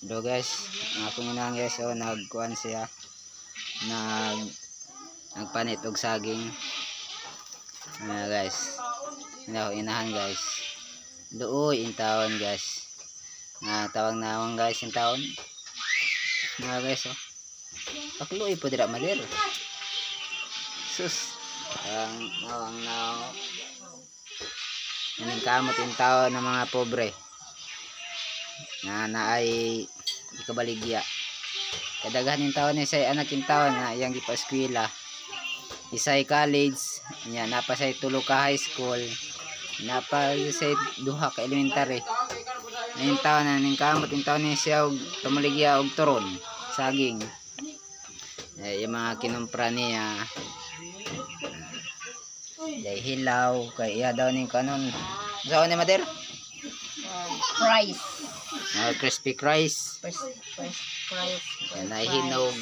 Do guys, akong inang guys, oh, nagkuan siya. Nagpanit og saging. Guys. Inahan guys. Duoy in taon guys. Tawag nawang guys in taon. Guys, oh. Pakluoy po dira mader. Sus. Ang now. Aning kamot in taon ng mga pobre. Na ay ikabaligya. Kadaghan in taon ni say anak in taon na iyang gipa-eskwela. Isay college, nya napa say tulo ka high school, napa say duha ka elementary. In taon na ning kamot in taon ni siya og tumaligya og turon, saging. Yung mga kinumpra niya. Day hilaw kay iya daw ning kanon. Sao ni mader? Rice. Crispy rice. Rice. Yan ay hinog.